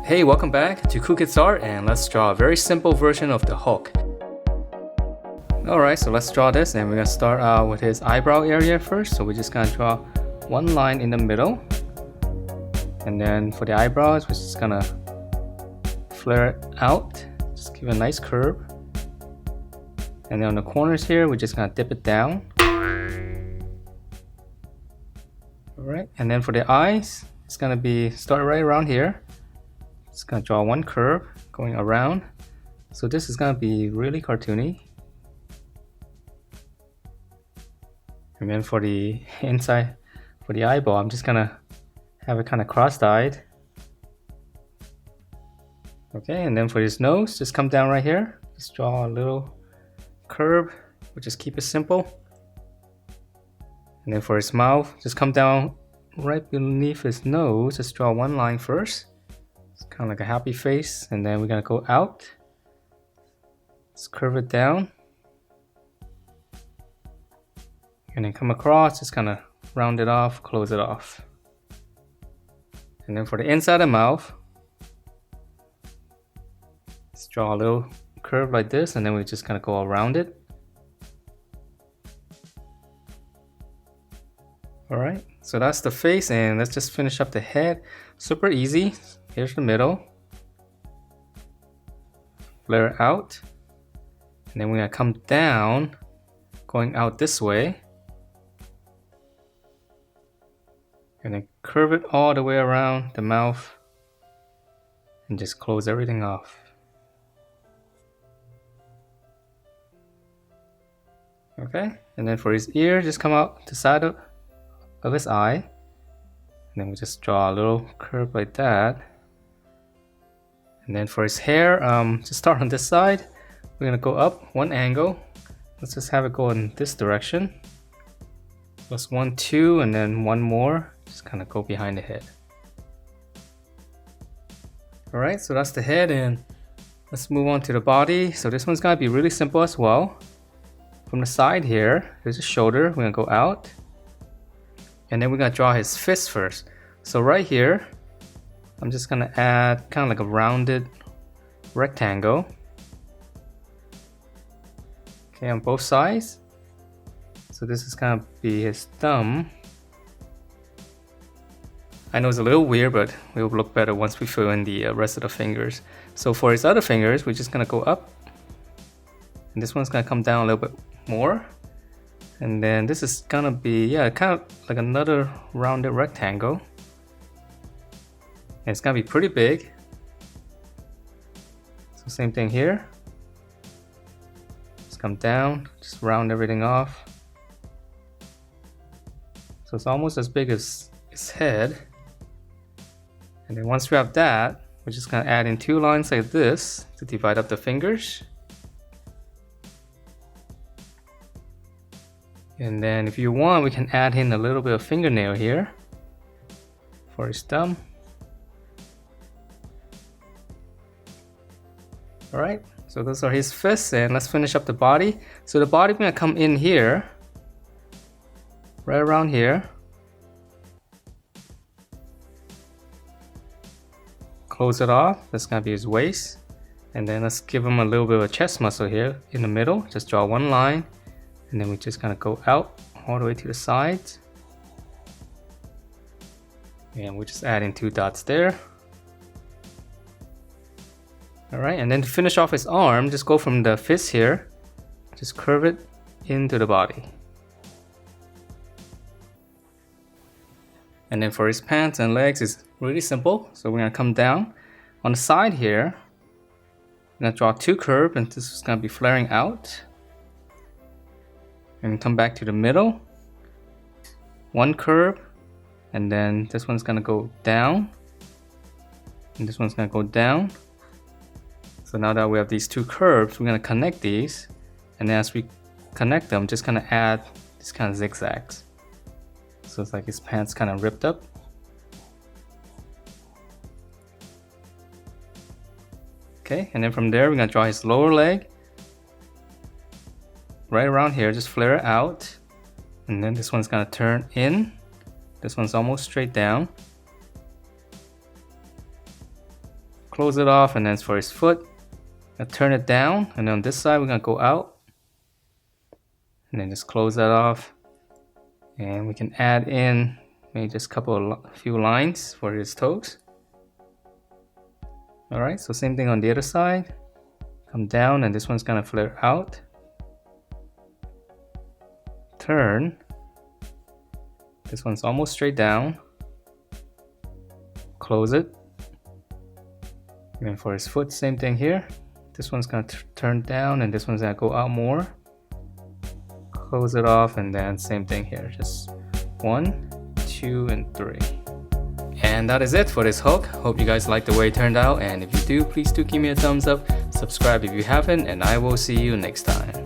Hey, welcome back to Cool Kids Art, and let's draw a very simple version of the Hulk. Alright, so let's draw this, and we're gonna start out with his eyebrow area first. So we're just gonna draw one line in the middle, and then for the eyebrows we're just gonna flare it out, just give it a nice curve. And then on the corners here we're just gonna dip it down. Alright, and then for the eyes it's gonna be start right around here. Just gonna draw one curve going around. So this is gonna be really cartoony. And then for the inside, for the eyeball, I'm just gonna have it kind of cross-eyed. Okay, and then for his nose, just come down right here. Just draw a little curve, but just keep it simple. And then for his mouth, just come down right beneath his nose. Just draw one line first. It's kind of like a happy face, and then we're gonna go out. Let's curve it down. And then come across, just kind of round it off, close it off. And then for the inside of the mouth, let's draw a little curve like this, and then we're just gonna go around it. Alright, so that's the face, and let's just finish up the head. Super easy. Here's the middle. Flare it out. And then we're gonna come down, going out this way. And then curve it all the way around the mouth. And just close everything off. Okay, and then for his ear, just come out the side of his eye. And then we just draw a little curve like that. And then for his hair, just start on this side. We're gonna go up one angle. Let's just have it go in this direction. Plus 1, 2, and then one more. Just kind of go behind the head. Alright, so that's the head, and let's move on to the body. So this one's gonna be really simple as well. From the side here, there's a shoulder. We're gonna go out. And then we're gonna draw his fist first. So right here, I'm just gonna add kind of like a rounded rectangle. Okay, on both sides. So this is gonna be his thumb. I know it's a little weird, but it will look better once we fill in the rest of the fingers. So for his other fingers, we're just gonna go up. And this one's gonna come down a little bit more. And then this is gonna be, yeah, kind of like another rounded rectangle. And it's gonna be pretty big. So same thing here. Just come down, just round everything off. So it's almost as big as his head. And then once we have that, we're just gonna add in two lines like this to divide up the fingers. And then if you want, we can add in a little bit of fingernail here for his thumb. Alright, so those are his fists, and let's finish up the body. So the body, we're gonna come in here, right around here. Close it off, that's gonna be his waist. And then let's give him a little bit of a chest muscle here in the middle. Just draw one line, and then we're just gonna go out all the way to the sides. And we're just adding two dots there. Alright, and then to finish off his arm, just go from the fist here, just curve it into the body. And then for his pants and legs, it's really simple. So we're gonna come down. On the side here, we're gonna draw two curves, and this is gonna be flaring out. And come back to the middle. One curve, and then this one's gonna go down. And this one's gonna go down. So now that we have these two curves, we're gonna connect these, and then as we connect them, just gonna add these kind of zigzags. So it's like his pants kind of ripped up. Okay, and then from there, we're gonna draw his lower leg. Right around here, just flare it out. And then this one's gonna turn in. This one's almost straight down. close it off, and then for his foot, gonna turn it down, and on this side we're gonna go out, and then just close that off, and we can add in maybe just a few lines for his toes. Alright, so same thing on the other side. Come down, and this one's gonna flare out. Turn. This one's almost straight down. Close it. And for his foot, same thing here. This one's gonna turn down, and this one's gonna go out more. Close it off, and then same thing here. Just 1, 2, and 3. And that is it for this hook. Hope you guys like the way it turned out, and if you do, please do give me a thumbs up, subscribe if you haven't, and I will see you next time.